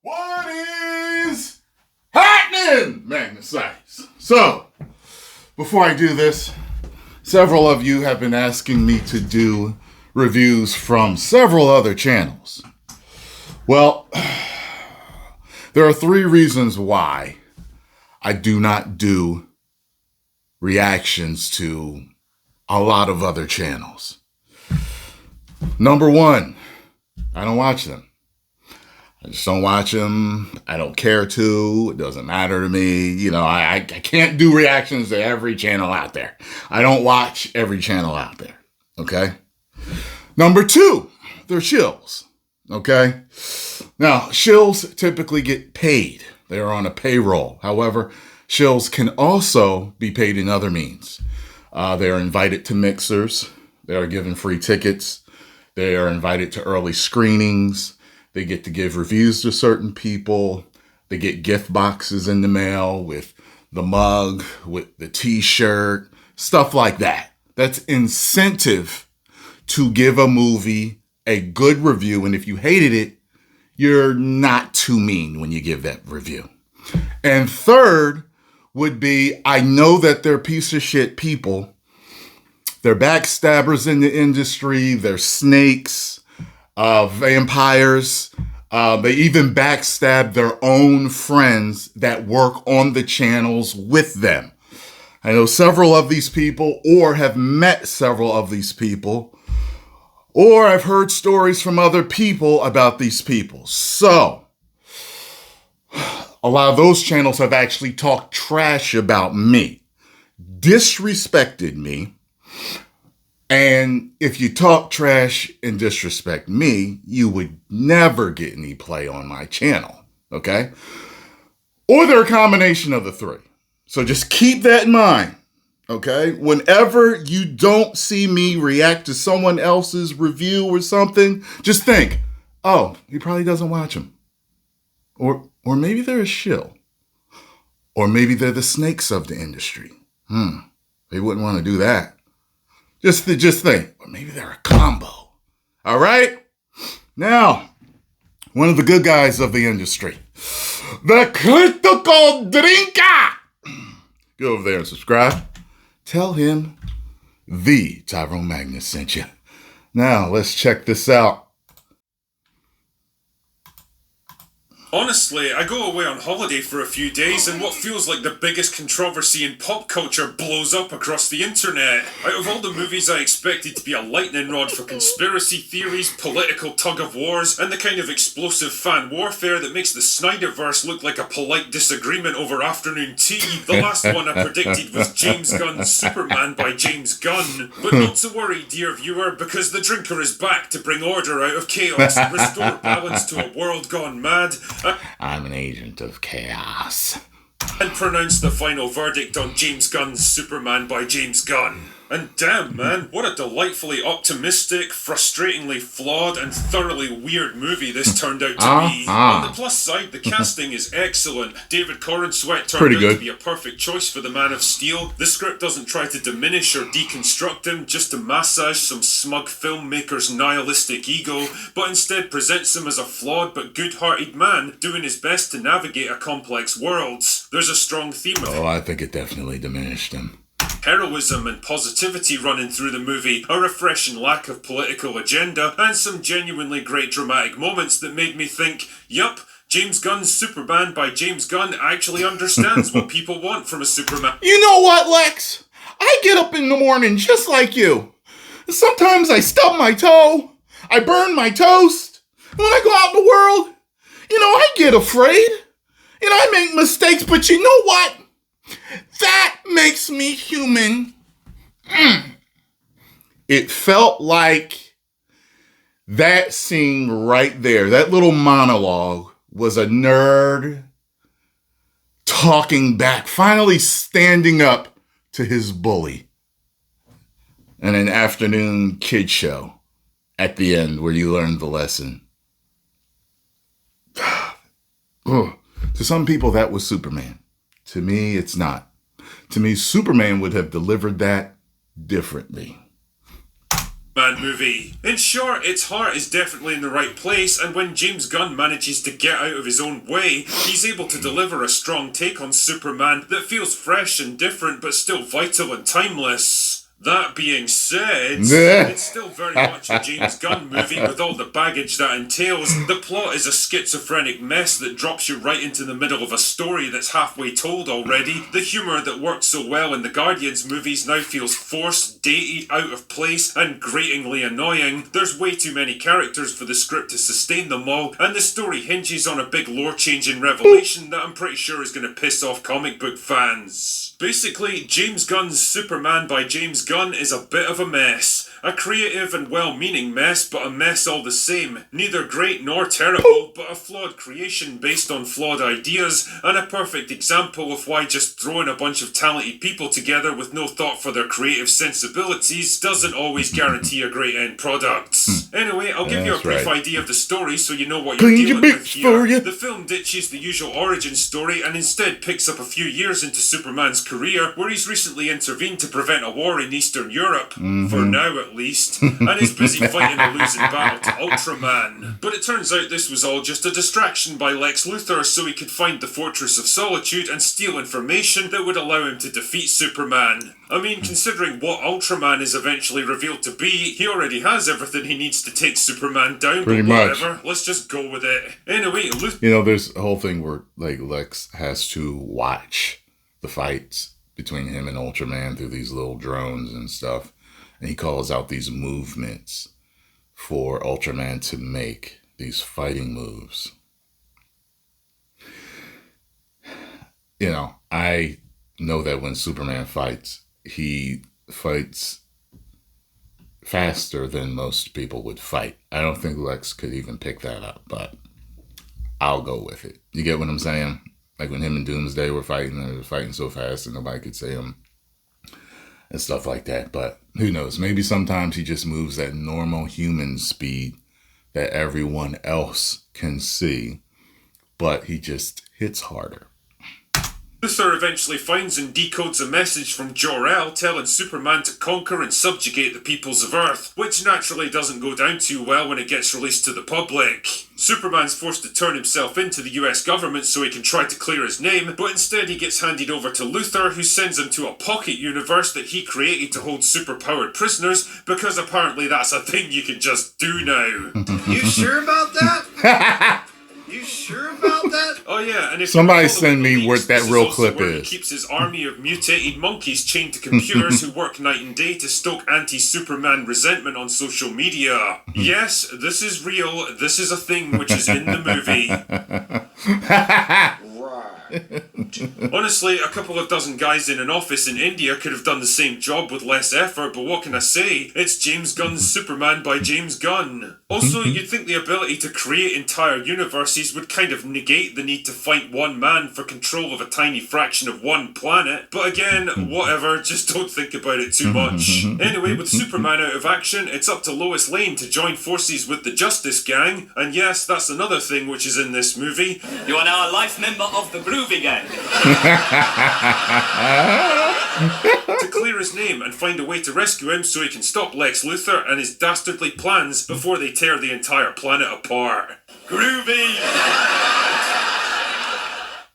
What is happening, Magnus? So, before I do this, several of you have been asking me to do reviews from several other channels. Well, there are 3 reasons why I do not do reactions to a lot of other channels. Number 1, I don't watch them. I just don't watch them. I don't care to. It doesn't matter to me. You know, I can't do reactions to every channel out there. I don't watch every channel out there. Okay? Number 2, they're shills. Okay? Now, shills typically get paid. They are on a payroll. However, shills can also be paid in other means. They are invited to mixers. They are given free tickets. They are invited to early screenings. They get to give reviews to certain people. They get gift boxes in the mail with the mug, with the t-shirt, stuff like that. That's incentive to give a movie a good review. And if you hated it, you're not too mean when you give that review. And third would be, I know that they're piece of shit people. They're backstabbers in the industry. They're snakes. Vampires. They even backstab their own friends that work on the channels with them. I know several of these people, or have met several of these people, or I've heard stories from other people about these people. So, a lot of those channels have actually talked trash about me, disrespected me. And if you talk trash and disrespect me, you would never get any play on my channel, okay? Or they're a combination of the 3. So just keep that in mind, okay? Whenever you don't see me react to someone else's review or something, just think, oh, he probably doesn't watch them. Or maybe they're a shill. Or maybe they're the snakes of the industry. They wouldn't want to do that. Just think, or maybe they're a combo. All right? Now, one of the good guys of the industry, the critical drinker. Go over there and subscribe. Tell him the Tyrone Magnus sent you. Now, let's check this out. Honestly, I go away on holiday for a few days and what feels like the biggest controversy in pop culture blows up across the internet. Out of all the movies I expected to be a lightning rod for conspiracy theories, political tug-of-wars, and the kind of explosive fan warfare that makes the Snyderverse look like a polite disagreement over afternoon tea, the last one I predicted was James Gunn's Superman by James Gunn. But not to worry, dear viewer, because the drinker is back to bring order out of chaos, restore balance to a world gone mad, I'm an agent of chaos. and pronounce the final verdict on James Gunn's Superman by James Gunn. And damn, man, what a delightfully optimistic, frustratingly flawed, and thoroughly weird movie this turned out to be. On the plus side, the casting is excellent. David Corenswet turned out to be a perfect choice for the Man of Steel. The script doesn't try to diminish or deconstruct him, just to massage some smug filmmaker's nihilistic ego, but instead presents him as a flawed but good-hearted man, doing his best to navigate a complex world. There's a strong theme of I think it definitely diminished him. heroism and positivity running through the movie, a refreshing lack of political agenda, and some genuinely great dramatic moments that made me think, yup, James Gunn's Superman by James Gunn actually understands what people want from a Superman. You know what, Lex? I get up in the morning just like you. Sometimes I stub my toe. I burn my toast. When I go out in the world, I get afraid. I make mistakes, but you know what? That makes me human. It felt like that scene right there, that little monologue, was a nerd talking back, finally standing up to his bully. And an afternoon kid show at the end where you learned the lesson. To some people, that was Superman. To me, it's not. To me, Superman would have delivered that differently. Man movie. In short, its heart is definitely in the right place, and when James Gunn manages to get out of his own way, he's able to deliver a strong take on Superman that feels fresh and different but still vital and timeless. That being said, it's still very much a James Gunn movie with all the baggage that entails. The plot is a schizophrenic mess that drops you right into the middle of a story that's halfway told already. The humour that worked so well in the Guardians movies now feels forced, dated, out of place, and gratingly annoying. There's way too many characters for the script to sustain them all, and the story hinges on a big lore-changing revelation that I'm pretty sure is going to piss off comic book fans. Basically, James Gunn's Superman by James Gunn is a bit of a mess. A creative and well-meaning mess, but a mess all the same. Neither great nor terrible, but a flawed creation based on flawed ideas, and a perfect example of why just throwing a bunch of talented people together with no thought for their creative sensibilities doesn't always guarantee a great end product. Anyway, I'll give you a brief idea of the story so you know what you're dealing with here. The film ditches the usual origin story and instead picks up a few years into Superman's career, where he's recently intervened to prevent a war in Eastern Europe, for now at least, and is busy fighting a losing battle to Ultraman. But it turns out this was all just a distraction by Lex Luthor so he could find the Fortress of Solitude and steal information that would allow him to defeat Superman. I mean, considering what Ultraman is eventually revealed to be, he already has everything he needs to take Superman down, pretty but whatever, let's just go with it. Anyway, there's a whole thing where, like, Lex has to watch the fights between him and Ultraman through these little drones and stuff. And he calls out these movements for Ultraman to make, these fighting moves. I know that when Superman fights, he fights faster than most people would fight. I don't think Lex could even pick that up, but I'll go with it. You get what I'm saying? Like when him and Doomsday were fighting, they were fighting so fast that nobody could see him and stuff like that. But who knows? Maybe sometimes he just moves at normal human speed that everyone else can see, but he just hits harder. Luthor eventually finds and decodes a message from Jor-El telling Superman to conquer and subjugate the peoples of Earth, which naturally doesn't go down too well when it gets released to the public. Superman's forced to turn himself into the US government so he can try to clear his name, but instead he gets handed over to Luthor, who sends him to a pocket universe that he created to hold superpowered prisoners, because apparently that's a thing you can just do now. You sure about that? You sure about that? Oh yeah, and if somebody send me where that real clip is. He keeps his army of mutated monkeys chained to computers who work night and day to stoke anti-Superman resentment on social media. Yes, this is real. This is a thing which is in the movie. Honestly, a couple of dozen guys in an office in India could have done the same job with less effort, but what can I say? It's James Gunn's Superman by James Gunn. Also, you'd think the ability to create entire universes would kind of negate the need to fight one man for control of a tiny fraction of one planet, but again, whatever, just don't think about it too much. Anyway, with Superman out of action, it's up to Lois Lane to join forces with the Justice Gang, and yes, that's another thing which is in this movie. You are now a life member of the Groovy Gang. To clear his name and find a way to rescue him so he can stop Lex Luthor and his dastardly plans before they tear the entire planet apart. Groovy!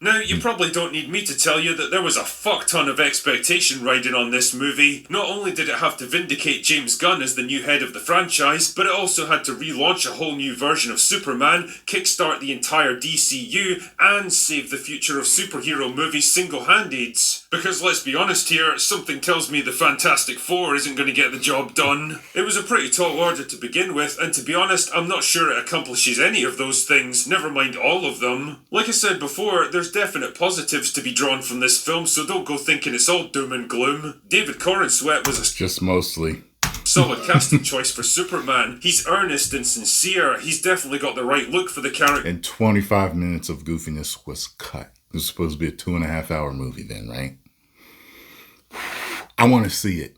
Now, you probably don't need me to tell you that there was a fuck ton of expectation riding on this movie. Not only did it have to vindicate James Gunn as the new head of the franchise, but it also had to relaunch a whole new version of Superman, kickstart the entire DCU, and save the future of superhero movies single-handed. Because let's be honest here, something tells me the Fantastic Four isn't going to get the job done. It was a pretty tall order to begin with, and to be honest, I'm not sure it accomplishes any of those things, never mind all of them. Like I said before, there's definite positives to be drawn from this film, so don't go thinking it's all doom and gloom. David Corenswet was just mostly solid casting choice for Superman. He's earnest and sincere. He's definitely got the right look for the character. And 25 minutes of goofiness was cut. It was supposed to be a 2.5-hour movie then, right? I want to see it.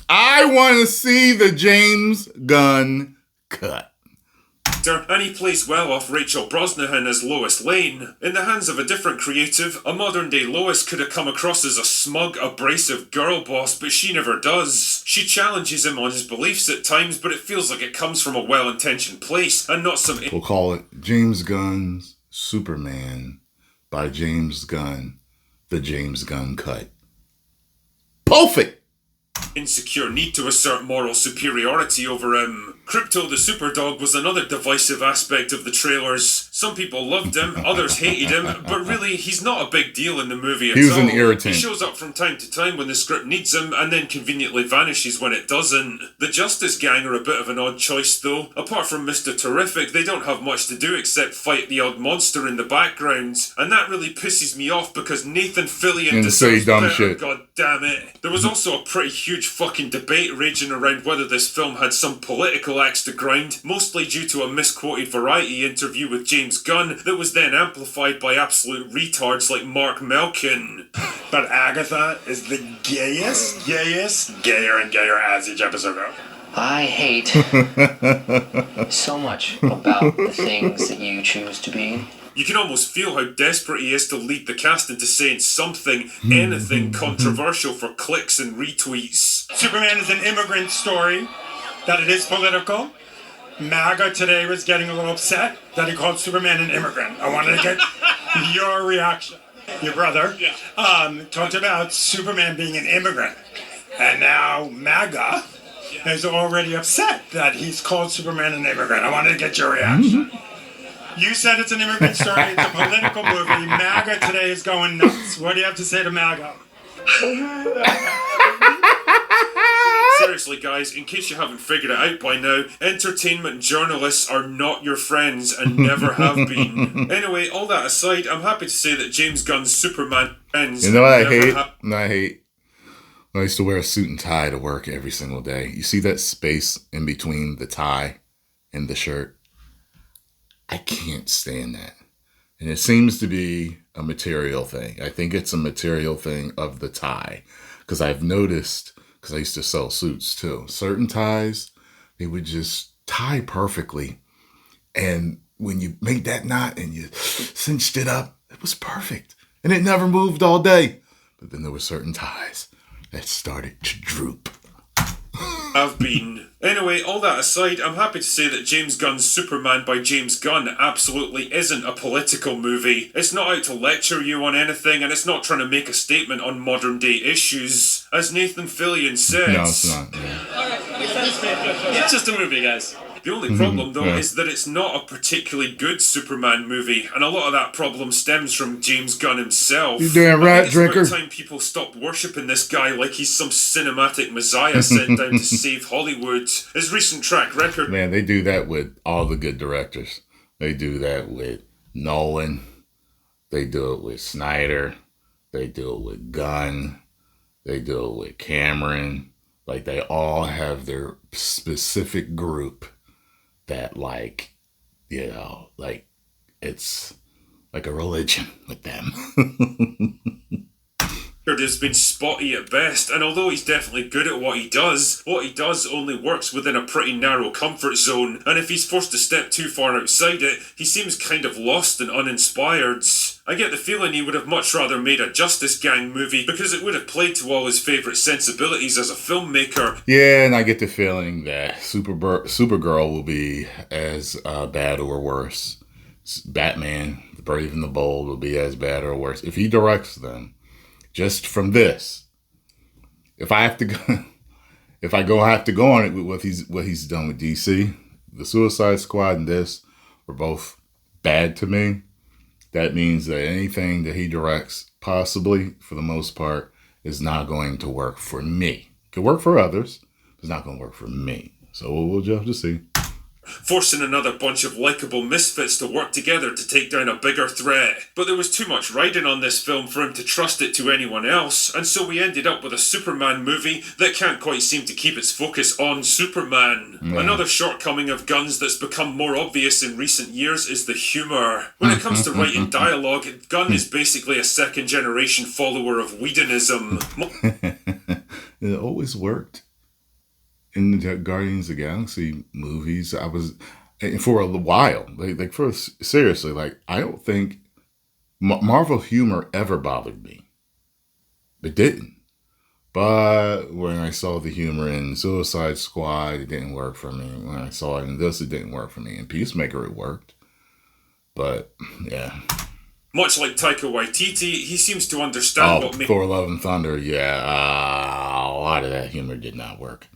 I want to see the James Gunn cut. actor, and he plays well off Rachel Brosnahan as Lois Lane. In the hands of a different creative, a modern-day Lois could have come across as a smug, abrasive girl boss, but she never does. She challenges him on his beliefs at times, but it feels like it comes from a well-intentioned place, and not some... We'll call it James Gunn's Superman by James Gunn, the James Gunn cut. Perfect! insecure need to assert moral superiority over him. Crypto the Superdog was another divisive aspect of the trailers. Some people loved him, others hated him, but really, he's not a big deal in the movie at all. He was an irritant. He shows up from time to time when the script needs him, and then conveniently vanishes when it doesn't. The Justice Gang are a bit of an odd choice, though. Apart from Mr. Terrific, they don't have much to do except fight the odd monster in the background, and that really pisses me off because Nathan Fillion and deserves say dumb better, shit. God damn it. There was also a pretty huge fucking debate raging around whether this film had some political axe to grind, mostly due to a misquoted Variety interview with James Gunn that was then amplified by absolute retards like Mark Melkin. But Agatha is the gayest, gayer and gayer as each episode goes. I hate so much about the things that you choose to be. You can almost feel how desperate he is to lead the cast into saying something, anything controversial for clicks and retweets. Superman is an immigrant story, that it is political. MAGA today was getting a little upset that he called Superman an immigrant. I wanted to get your reaction. Your brother talked about Superman being an immigrant, and now MAGA is already upset that he's called Superman an immigrant. I wanted to get your reaction. You said it's an immigrant story, it's a political movie. MAGA today is going nuts. What do you have to say to MAGA? Seriously, guys, in case you haven't figured it out by now, entertainment journalists are not your friends and never have been. Anyway, all that aside, I'm happy to say that James Gunn's Superman ends. You know what I hate? I hate when I used to wear a suit and tie to work every single day. You see that space in between the tie and the shirt? I can't stand that. And it seems to be a material thing. I think it's a material thing of the tie. Because I've noticed, because I used to sell suits too, certain ties, they would just tie perfectly. And when you made that knot and you cinched it up, it was perfect. And it never moved all day. But then there were certain ties that started to droop. Have been. Anyway, all that aside, I'm happy to say that James Gunn's Superman by James Gunn absolutely isn't a political movie. It's not out to lecture you on anything, and it's not trying to make a statement on modern day issues. As Nathan Fillion says... No, it's not. It's just a movie, guys. The only problem, though, is that it's not a particularly good Superman movie, and a lot of that problem stems from James Gunn himself. You damn right, drinker. It's about time people stopped worshipping this guy like he's some cinematic messiah sent down to save Hollywood. His recent track record... Man, they do that with all the good directors. They do that with Nolan. They do it with Snyder. They do it with Gunn. They do it with Cameron. Like, they all have their specific group that, like, you know, like, it's like a religion with them. has been spotty at best, and although he's definitely good at what he does only works within a pretty narrow comfort zone, and if he's forced to step too far outside it, he seems kind of lost and uninspired. I get the feeling he would have much rather made a Justice Gang movie because it would have played to all his favourite sensibilities as a filmmaker. Yeah, and I get the feeling that Supergirl will be as bad or worse. Batman, The Brave and the Bold will be as bad or worse. If he directs them, just from this, if I have to go, have to go on it with what he's done with DC, the Suicide Squad and this were both bad to me. That means that anything that he directs, possibly for the most part, is not going to work for me. It could work for others, but it's not going to work for me. So we'll just have to see. Forcing another bunch of likeable misfits to work together to take down a bigger threat. But there was too much riding on this film for him to trust it to anyone else, and so we ended up with a Superman movie that can't quite seem to keep its focus on Superman. Yeah. Another shortcoming of Gunn's that's become more obvious in recent years is the humour. When it comes to writing dialogue, Gunn is basically a second-generation follower of Whedonism. It always worked. In the Guardians of the Galaxy movies, and for a while, like for seriously, like I don't think Marvel humor ever bothered me. It didn't. But when I saw the humor in Suicide Squad, it didn't work for me. When I saw it in this, it didn't work for me. In Peacemaker, it worked. But, yeah. Much like Taika Waititi, he seems to understand what makes Thor Love and Thunder, yeah. A lot of that humor did not work.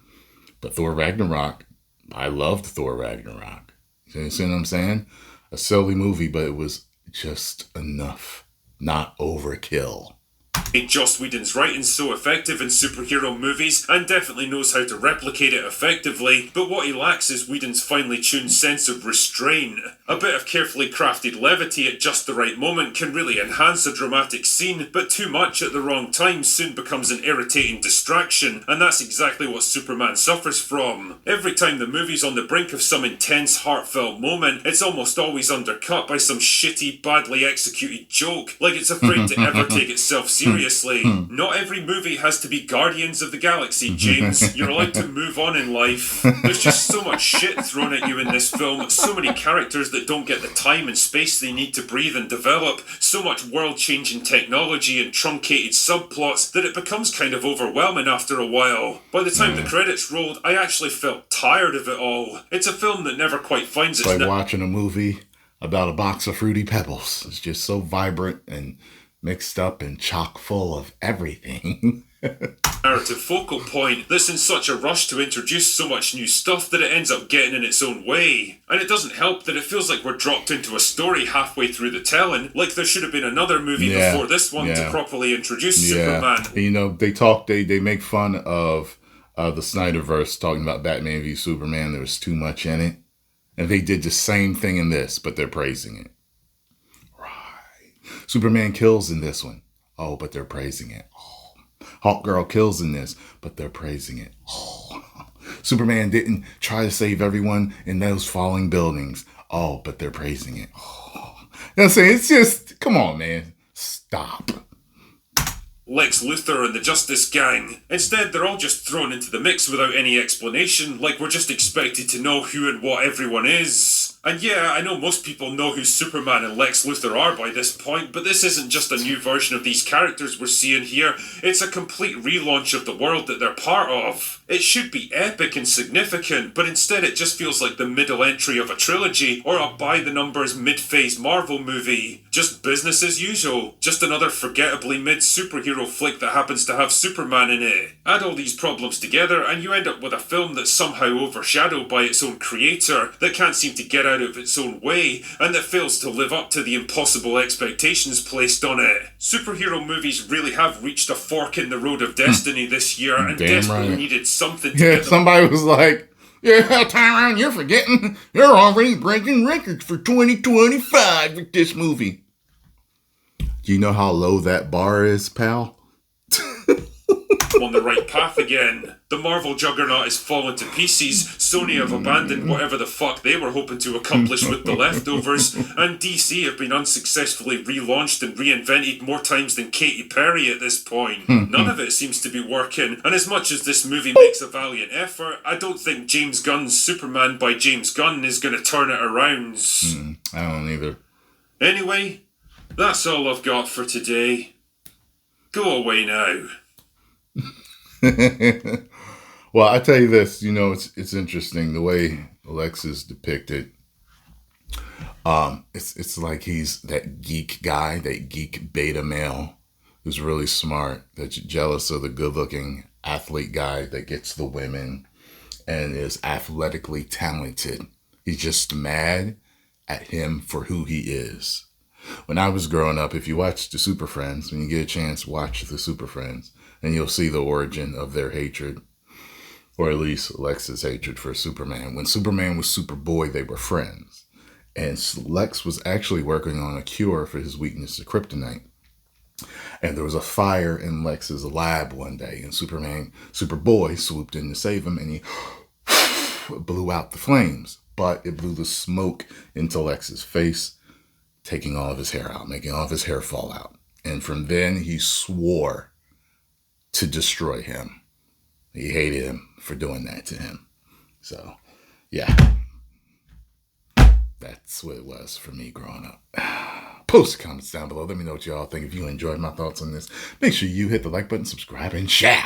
But Thor Ragnarok, I loved Thor Ragnarok. You see what I'm saying? A silly movie, but it was just enough. Not overkill. Joss Whedon's writing so effective in superhero movies and definitely knows how to replicate it effectively, but what he lacks is Whedon's finely tuned sense of restraint. A bit of carefully crafted levity at just the right moment can really enhance a dramatic scene, but too much at the wrong time soon becomes an irritating distraction, and that's exactly what Superman suffers from. Every time the movie's on the brink of some intense, heartfelt moment, it's almost always undercut by some shitty, badly executed joke, like it's afraid to ever take itself seriously. Not every movie has to be Guardians of the Galaxy, James. You're allowed to move on in life. There's just so much shit thrown at you in this film, so many characters that don't get the time and space they need to breathe and develop, so much world-changing technology and truncated subplots that it becomes kind of overwhelming after a while. By the time the credits rolled, I actually felt tired of it all. It's a film that never quite finds its... It's like watching a movie about a box of Fruity Pebbles. It's just so vibrant and mixed up and chock full of everything. Narrative focal point that's in such a rush to introduce so much new stuff that it ends up getting in its own way. And it doesn't help that it feels like we're dropped into a story halfway through the telling, like there should have been another movie before this one to properly introduce Superman. You know, they make fun of the Snyderverse talking about Batman v Superman. There was too much in it. And they did the same thing in this, but they're praising it. Superman kills in this one. Oh, but they're praising it. Oh. Hawkgirl kills in this, but they're praising it. Oh. Superman didn't try to save everyone in those falling buildings. Oh, but they're praising it. Oh. You know what I'm saying? It's just, come on, man. Stop. Lex Luthor and the Justice Gang. Instead, they're all just thrown into the mix without any explanation, like we're just expected to know who and what everyone is. And yeah, I know most people know who Superman and Lex Luthor are by this point, but this isn't just a new version of these characters we're seeing here, it's a complete relaunch of the world that they're part of. It should be epic and significant, but instead it just feels like the middle entry of a trilogy, or a by-the-numbers mid-phase Marvel movie. Just business as usual, just another forgettably mid-superhero flick that happens to have Superman in it. Add all these problems together and you end up with a film that's somehow overshadowed by its own creator, that can't seem to get out of its own way, and that fails to live up to the impossible expectations placed on it. Superhero movies really have reached a fork in the road of destiny this year, and desperately needed something to get them. Somebody was like, yeah, Tyrone, you're forgetting, you're already breaking records for 2025 with this movie. Do you know how low that bar is, pal? On the right path again. The Marvel juggernaut has fallen to pieces, Sony have abandoned whatever the fuck they were hoping to accomplish with the leftovers, and DC have been unsuccessfully relaunched and reinvented more times than Katy Perry at this point. None of it seems to be working, and as much as this movie makes a valiant effort, I don't think James Gunn's Superman by James Gunn is going to turn it around. I don't either. Anyway, that's all I've got for today. Go away now. Well, I tell you this, you know, it's interesting the way Alexis depicted. It's like he's that geek guy, that geek beta male who's really smart, that's jealous of the good-looking athlete guy that gets the women and is athletically talented. He's just mad at him for who he is. When I was growing up, if you watch the Super Friends, when you get a chance, watch the Super Friends, and you'll see the origin of their hatred, or at least Lex's hatred for Superman. When Superman was Superboy, they were friends. And Lex was actually working on a cure for his weakness to kryptonite. And there was a fire in Lex's lab one day, and Superboy swooped in to save him, and he blew out the flames. But it blew the smoke into Lex's face, taking all of his hair out, making all of his hair fall out. And from then, he swore to destroy him. He hated him for doing that to him. So, yeah. that's what it was for me growing up. Post comments down below. Let me know what y'all think. If you enjoyed my thoughts on this, make sure you hit the like button, subscribe, and share.